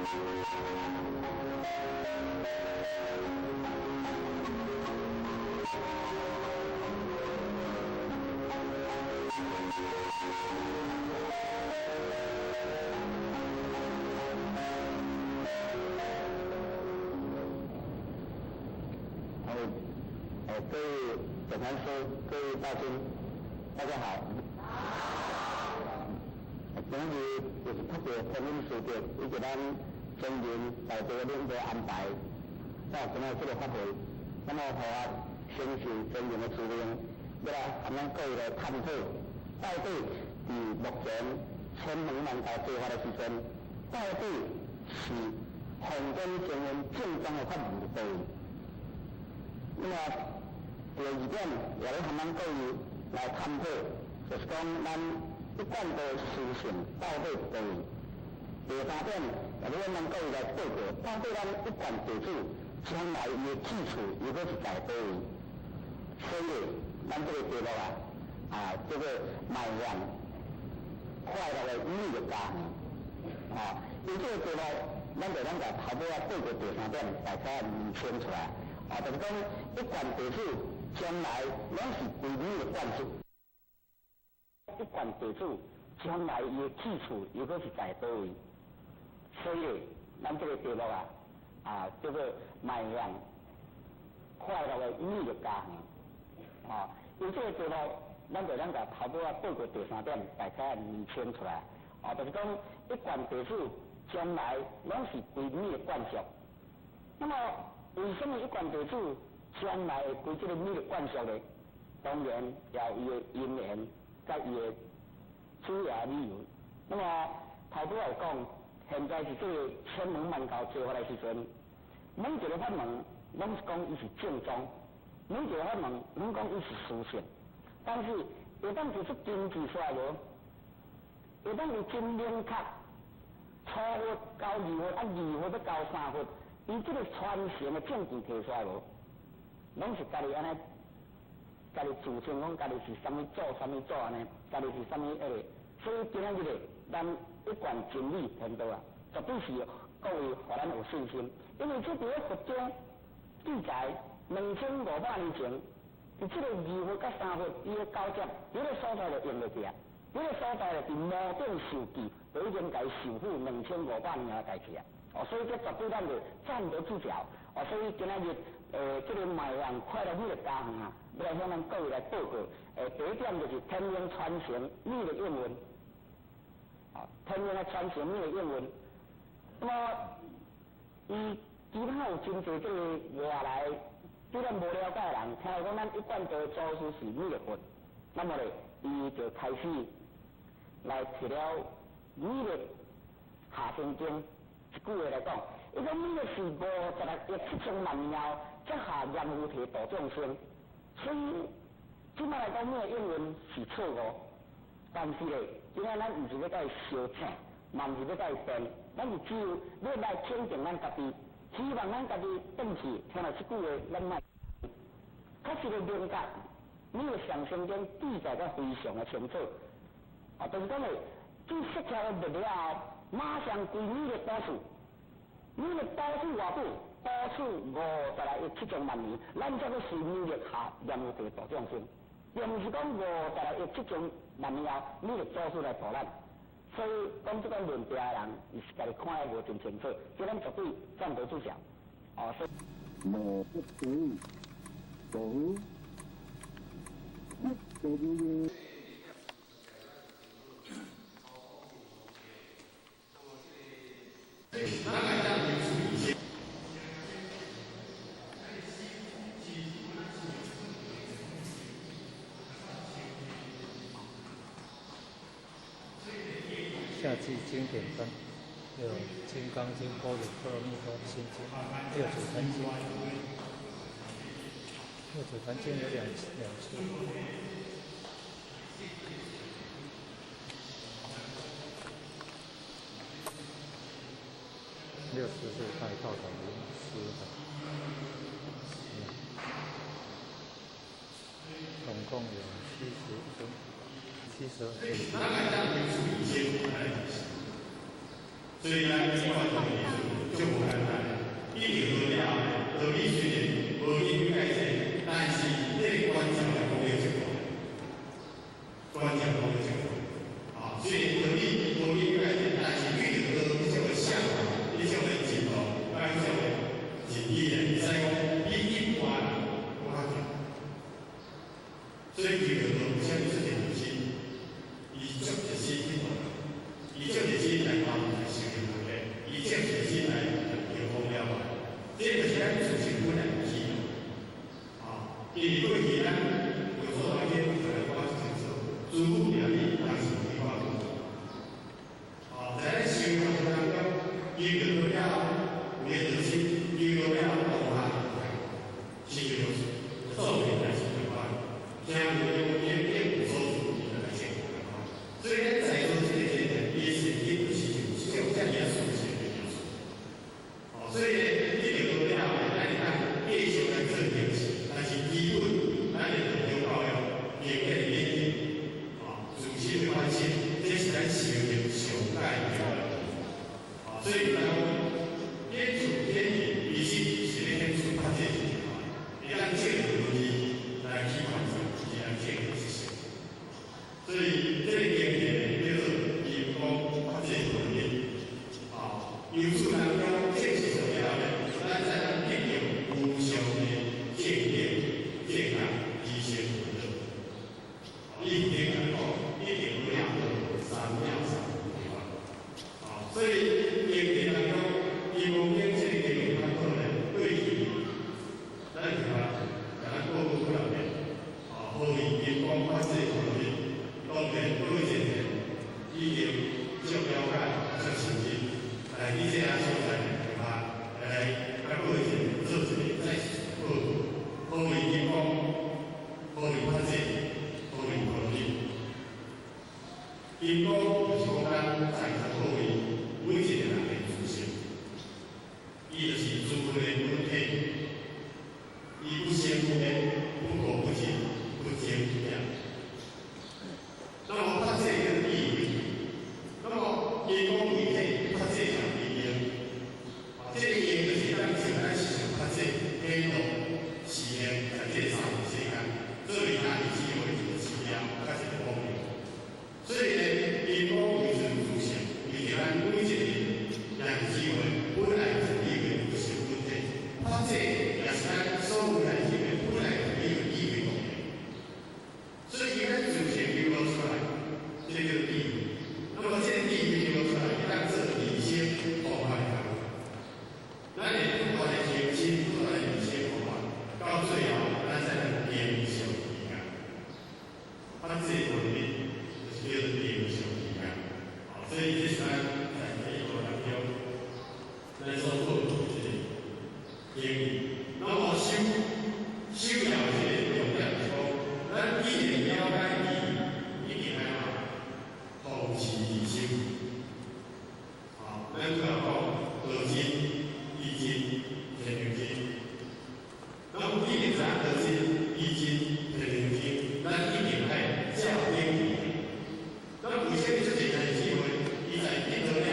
各位总坛师、各位大军，大家好。今日就是特别欢迎事件，以及咱全人大家领导安排，到今日这个法会，那么互我宣示全人的指令，要来咱们各位来探讨，到底伫目前千门万教做法的时阵，到底是坊间成员正当的法门的对。那么第二点，也来和咱各位来探讨，就是讲咱一贯的思想到底是对。第三点，也来咱各位来报告，到底咱一贯地主将来伊的基础如果是在对。所以，咱这个题目这个迈向快乐的意义的家因这个题目，咱就甲头尾报告第三点，大家厘清出来。就是讲一贯地主将来拢是归你的灌输，一贯地主将来伊的基础如果是在倒位，所以咱这个题目叫做迈向快乐的意义的家庭因这个题目，咱就甲头尾报告第三点，大家厘清出来就是讲一贯地主将来拢是归你的灌输，那么为什么一贯地主将来会归这个米的灌输呢？当然要伊的因缘，甲伊的主要理由。那么头拄有讲，现在是这个千门万教做法的时阵，每一个法门拢是讲伊是正宗，每一个法门拢讲伊是殊胜，但是会当提出经济衰无，会当是真明确，初佛到二佛，二佛要到三佛。伊这个传承的证据提出来无，拢是家己安尼，家己自称讲家己是啥物组啥物组安尼，家己是啥物所以今仔日咱一贯真理天道绝对是各位互咱有信心，因为这伫咧佛中记载2500年前，伫这个二佛甲三佛伊的交接，这个所在就用得起这个所在就伫摩顶受记，就已经甲伊受付2500年的代志所以这绝对咱就站得住脚所以今仔日这个迈向快乐米的家庭要来向咱各位来报告第一点就是天龙传承米的英文天龙来传承米的英文，那么伊其他有真侪这个外来对咱无了解的人，听讲咱一贯的祖师是米的佛，那么咧伊就开始来提了米的下生经。一句话来讲，伊讲你是56亿7000万年后，才下阎浮提度众生。所以，即摆来讲，你的英文是错误，但是咧，今仔咱毋是要甲伊相请，嘛毋是要甲伊辩，咱是只有要来肯定咱家己，希望咱家己顿时听到即句话，咱莫确实的明白，你的上生经记载得非常的清楚就是讲咧，这释条的物了后。马上归你的多数，你的多数偌久？多数56亿7000万年，咱才个是你的下阎浮提度众生，又毋是讲56亿7000万年后，你的祖师来度咱。所以讲这个论调的人，伊是家己看得无真清楚，所以咱绝对站得住脚所以无不对，无不对。夏季经典分有《金刚经》、《般若波罗蜜多心经》、《六祖坛经》。六祖坛经有两处。60是带套的名师的，总共有72分。所以咱今晚同意就无简单，一定好了，合理虽然无应该做，但是这个关键来讲要一个，关键讲要一个。啊，虽然合理无应该做，但是遇到这种想法，这种程度，咱这种情意咧，使讲比一般人更较强。所以遇到有啥物事情就是，伊足热心去做，伊足热心来帮助受刑人咧，伊足热心来调控了嘛。这就是咱自身本来的气度。啊，因为过去咱有做那些就来我清楚，诸如名利当时没法度。啊，在咱生活当中，遇到了有热心，遇到了同行，是就是做人来是对吧？听有所属的来讲，所以咱在座这些人，伊是伊就是就这样严肃些的因素。哦，所以一定要了解，咱看继续来做件事，但是基本咱要从教育、经济理解，啊，自身的关心，这是咱修行上该有的。啊，所以咱天主天意，必须是咧天主发展事情嘛，会当借着问题来批判上。所以这个经验叫做因果发展原理。啊，由此当中这是重要的，咱才能利用互相的见解、见解提升自己。一定来讲，一定要三秒三对吧？啊，所以经验当中，因为这个经验当中呢，对于咱就咱过不了的，啊，好以因果发展原理。当然，各位先生已经足了解、足深入，来你这样所在对吧？来，各位先生做一个再报告，好以因果、好以发展、好以合理。因果就是讲咱在座各位每一个人的自身，伊就是诸多的本体，伊不先不灭，不垢不净，不增不减。那么它这个意义，那么因果为体，它这项意义，啊，这个意义就是咱现在是想它这天道实现在这上的世间，所以它是只有一个指标，它是个方面。所以呢，因果为人自性，为着咱每一个人机会，本来是一个不是本体，它这也是咱所有人机会本来是一个意义方面。所以咱自性流露出来。这个地域，那么这个地域流出来，咱这理性破坏它，咱也不断的澄清，不断的理性破坏，到最后咱才能变小体感。它这个能力就是叫做变小体感。好，所以这是咱在美国当中，咱所做的这个经历。那么修养这个重点是讲，咱一定了解伊，一定要。保持理性，啊，咱就要讲核心、意境、天灵经。那么一定在核心、意境、天灵经，咱一定爱教英语。那么有些是简单的机会，伊在听到了，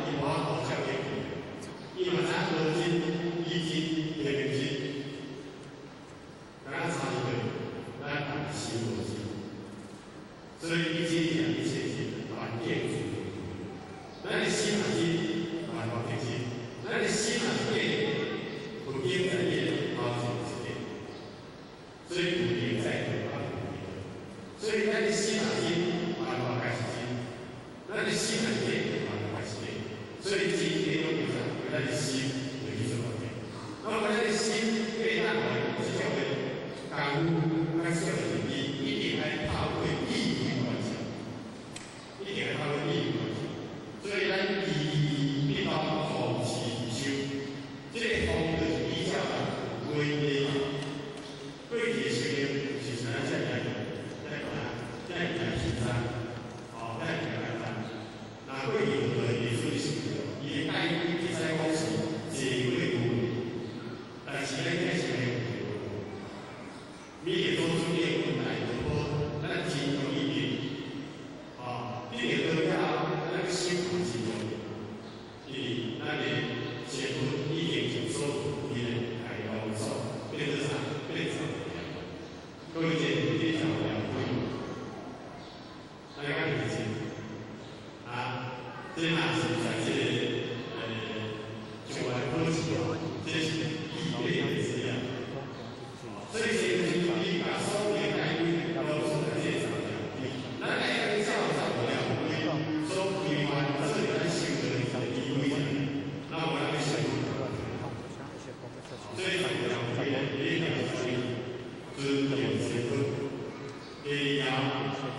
伊无法度教英语，伊嘛在核心、意境、天灵经，咱差一个，咱讲心逻辑。所以一些讲一些关键处，咱的心核心来关键心，咱的心核心不应在变好几次变，所以不应在变好几次，所以咱的心核心来关键心，咱的心核心来关键心，所以今天用上咱的心为一种关键，那么咱的心对咱来是叫为感悟，还是叫为一定来透过意义关系。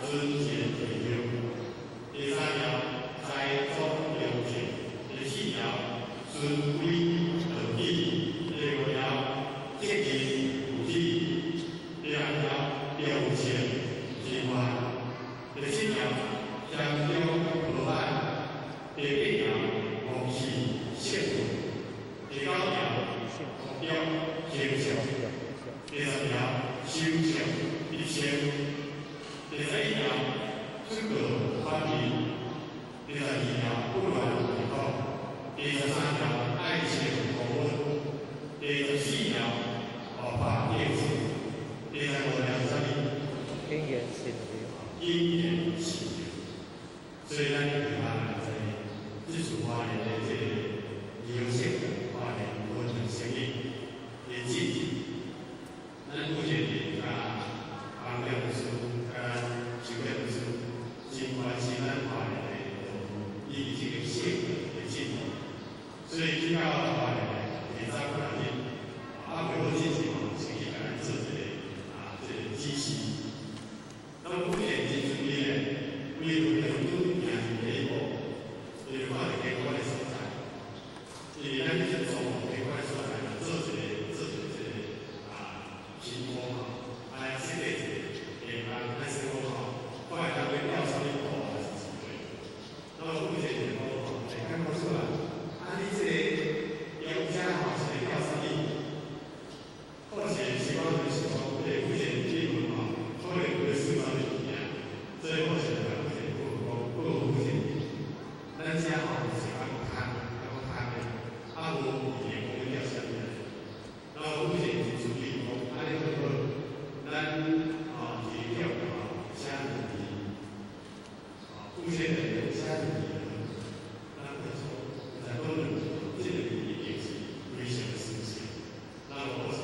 尊贤培养。第三条，在中良政。第四条，循规蹈矩。第五条，积极有志。第六条，良性自发。第七条，相中和谐。第八条，公事信用。第九条，目标形象。第十条，修正一生。第11条，出国反民。第12条，不乱不动。第13条，爱情公文。第14条，合法电子。第15条是啥物？因缘行流。因缘行流。所以咱平常在自主化的这个优先化的过程生意也积极。咱目前啊，行业的书、就业的书，尽管是咱化的以这个性的进步，所以比较化的提早可能为了进行成绩来做这个机器。那么目前技术里呢，为了更多年轻的一步，有化的结果的所在，咱是从结果的所在做这个情况啊，设计一个咱生活好，后来咱会调查一步还是几倍。那么目前情况看不出来，你这个用家吼是调查一，或者希望就是说，目前基本可能会思考的一样，所以或者目前不目前，咱家吼是看的，无语言工调查的，然后目前是属于咱提票写问题，目前的写问题，咱会说在讨论这个一定是危险的事情。那么我是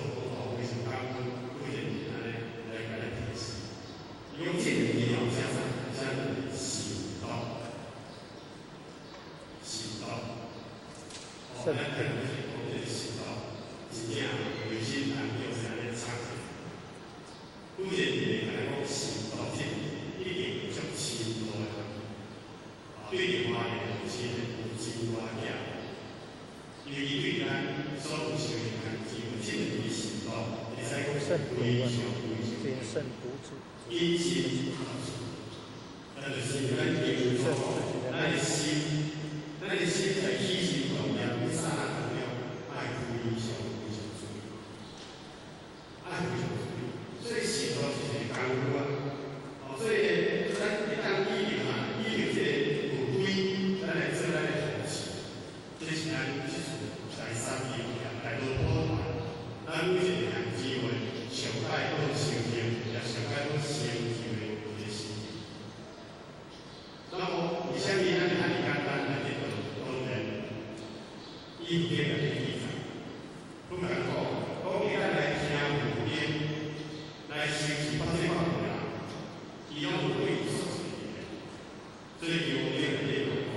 为什么目前来提示，用这个力量加上行动，咱可能是我们的行动，是这样，有些人就是安尼唱。目前来讲，行动这一定足深度的，对另外的是有真大影，因为对咱所有修行人只有这个行动，会使讲非常因心而出，那就是咱经说，咱的心在起心动念，刹那当中爱非常注意，爱非常注意。所以行动是一个功夫啊，所以咱一旦依照这个有规，咱来做咱的同事，这是咱技术第三条来做保护。咱每一个机会上解好修行，也上解好成就的一个事情。那么，为什么咱很简单来这个当然，伊有这个意义。不敢讲给咱来听有音。来修持发展法门啊，伊拢有对说是的，所以有这个内容讲，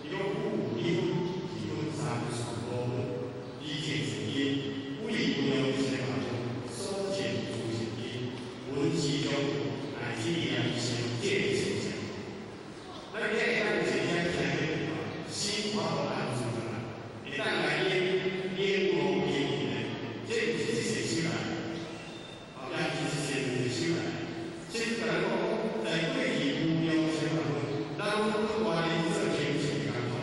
伊讲古理分三数五分，理解成因，为无量世界所见诸成因，闻其中乃至良心见现象。咱这个是听的地方，心法不安住啦，一旦来因无因缘，这就是这修来。也是先修来，先来讲，在过去无量世界咱不外人做形成工作，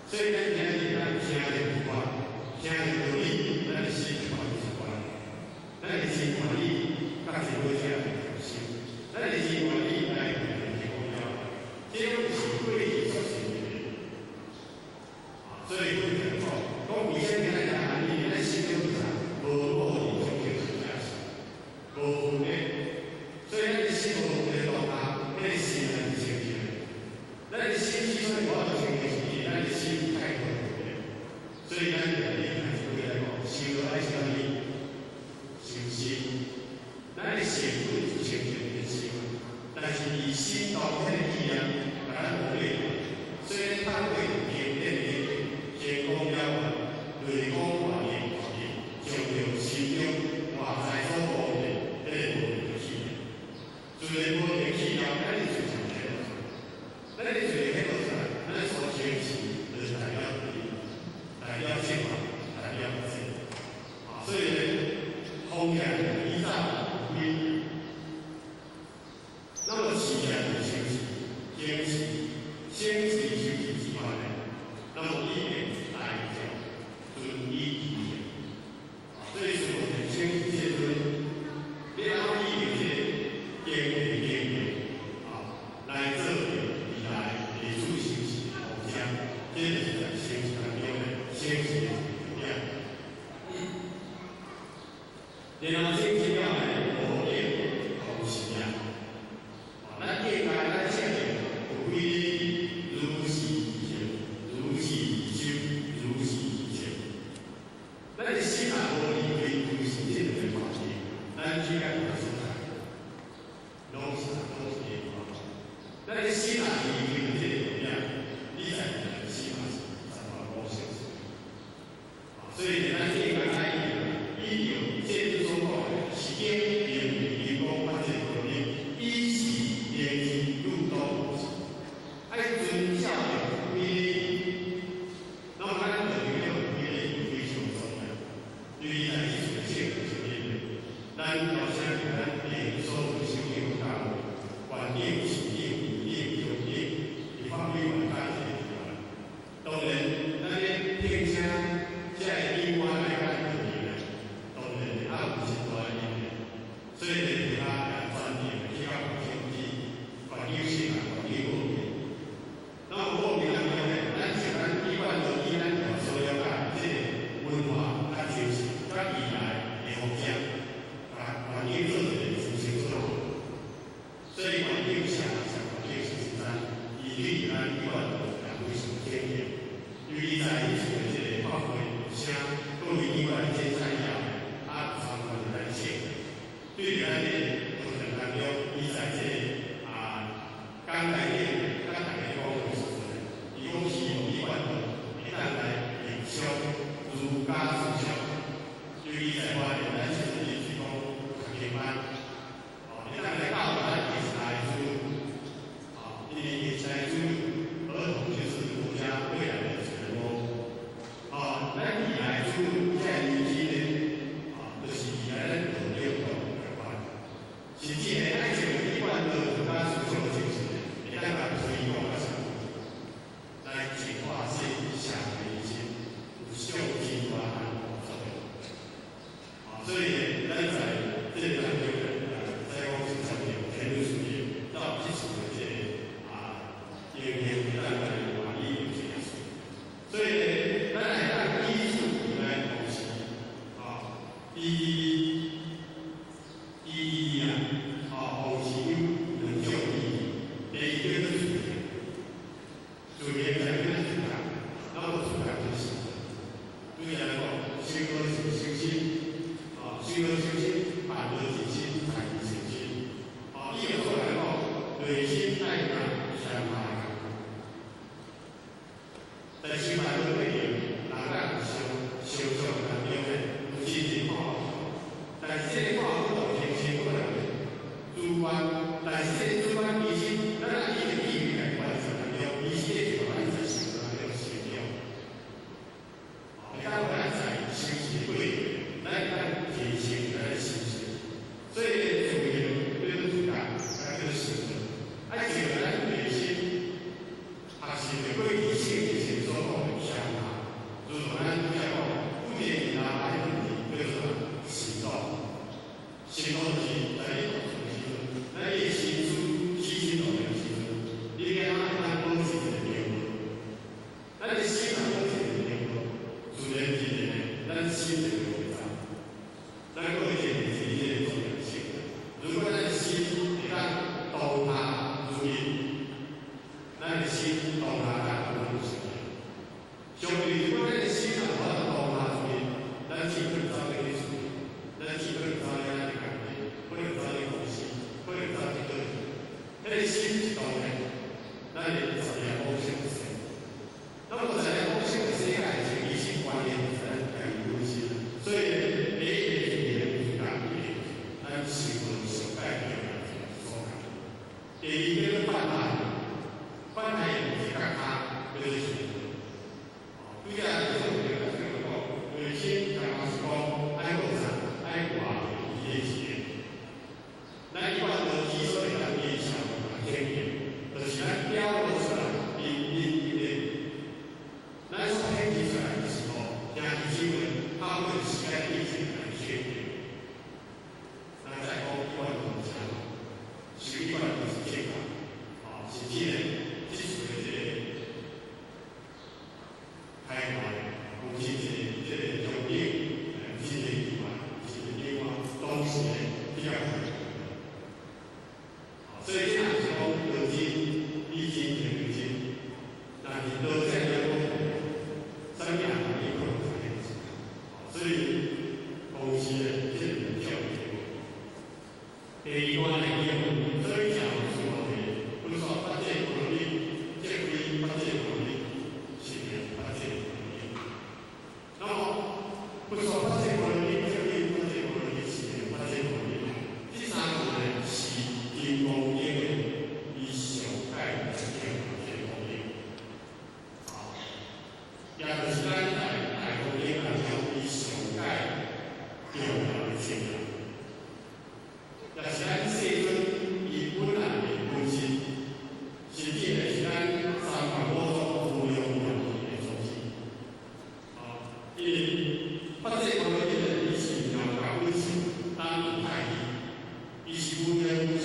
所以咱今日咱听的法，听的道理，咱的心就有关，咱的心愿意，甲是好听的修，咱的心愿意来回来提供了，这种是过去所成的，所以我讲讲为什么咱讲你咱心中上无无分的，所以咱的心无在动荡，咱的心才是清净的。咱的心之所以我要清净，是咱的心太混浊了。所以咱人还是会来讲，修爱是啥物？修心。咱的心本是清净的心，但是以心导体的力量把它磨灭了。所以它会平变的天公了完，雷公化业化业，将了心中外在所无的。所以，我咱是做啥物？咱是做迄个啥？咱所坚持就是代表代表宪法，代表制。所以呢，空间依照规定，那么企业的休息、坚持、先期休息计划呢，那么以免来讲遵依提前。所以说，先期这阵，你要以这建议建议来做未来的主休息的方向，这就是在先期当中的先期的重要。然后先期了呢，我哋同时啊，咱应该咱设定有规律，如是而行，如是而修，如是而行。咱的心啊，无离开如是这个环境，咱只该有心态，拢是一个方向。咱的心啊，离开这个样，你才能心啊是什么高兴？所以呢，咱应该依照这所讲的时间、人工发展条例，依时连续入岛，爱遵照的规律。那么咱就要规律非常重要，因为在艺术的现实层面，咱要相信咱的所有修养单位、环境、市场、理念、条件，一方面完善这个地方。当然，咱的偏向在另外来看条件呢，当然也有一段的影响。所以呢，其他专业的比较经济、环境性啊、环境方面。那么方面当中呢，咱像咱一般的以咱所了解这个文化、咱精神、咱未来的方向，环境做一个执行做好。所以环境下环境是咱以对咱一般的非常建议，因为在艺术的这个发挥上，各位以外的这产业参观的咱线，对咱的过程当中，伊在这刚来的刚大家讲的时候，伊讲希望以外会当来营销儒家思想，因为伊在话咱甚至提供课程班，会当来教咱也是来自因为也是来自儿童就是国家未来的成功。咱未来主在年轻人就是未来咱努力的发展。甚至呢，咱像一般的儒家思想的精神，会当来推广个什么？来净化社会下的一些有效进化和作用。所以呢，咱在这个当中呢，在讲是上面天路属于到基础的这也会当来管理有些事。所以呢，咱来当艺术来同时同时有能教育，第一个是主业在跟主干，那么主干就是对来讲，修德是修心，修德修心，办德济心，财德成心。以后来讲，内心爱感相爱。在心态方面，人相当当中呢，有真正看好，但是这个看好有形成可能主观，但是这个主观其实咱若伊个意义来观察当中，伊是咧就咱在生活当中实用。当咱在修持过程，咱会提升咱的心性，所以主要对主干，咱就是生活，爱就咱内心。学习对一切以前所讲的想法，如果咱不要讲，不建议拿来问题，叫做行动。行动就是在你做的时候，咱的心思起心动念的时候，你给咱保持一个灵魂，咱的心啊保持一个灵魂，自然而然咱心就会在。咱各位建议是一个重要性。如果咱的心会当当下如意。咱的心当下咱不能实现。相对如果咱的心啊，无当下主义，咱只可能走在历史，咱只可能走在咱的感觉，不能走在公司，不能走在个人。咱的心是当然，咱的怎样方向是？那么怎样方向的世界是理性观念才能改变东西。所以每一个人是感觉，咱是否受改变的所感。第第二叫做泛台，泛台是甲他就是选择。对啊，这种人来讲，有些台湾是讲爱国产、爱国啊，伊个是。咱一般的技术来讲，伊上天然，就是咱标落出来，咱所编辑出来的时候，像新闻，他们时间一直来确定。咱再讲一般的讲，是一般的是健康，是这个技术的这个开发，目前这个用电，这个以外，是另外东西比较好。所以这样说，有金、一金、两金，那你都在那个三两一块才能吃。所以公司的这种教育，第二端来讲，所以讲说的，不是说发展能力，这归发展能力，是发展能力。那么不是说发展能力，这归发展能力是发展能力。第三个呢是经工业以上盖这个工业，也就是咱大工业来讲，以上盖重要的产业。也是咱细村以本来的本身，实际的是咱300多种不用养的东西。因为发展工业的以是要搞本身，当然太低，伊是不能。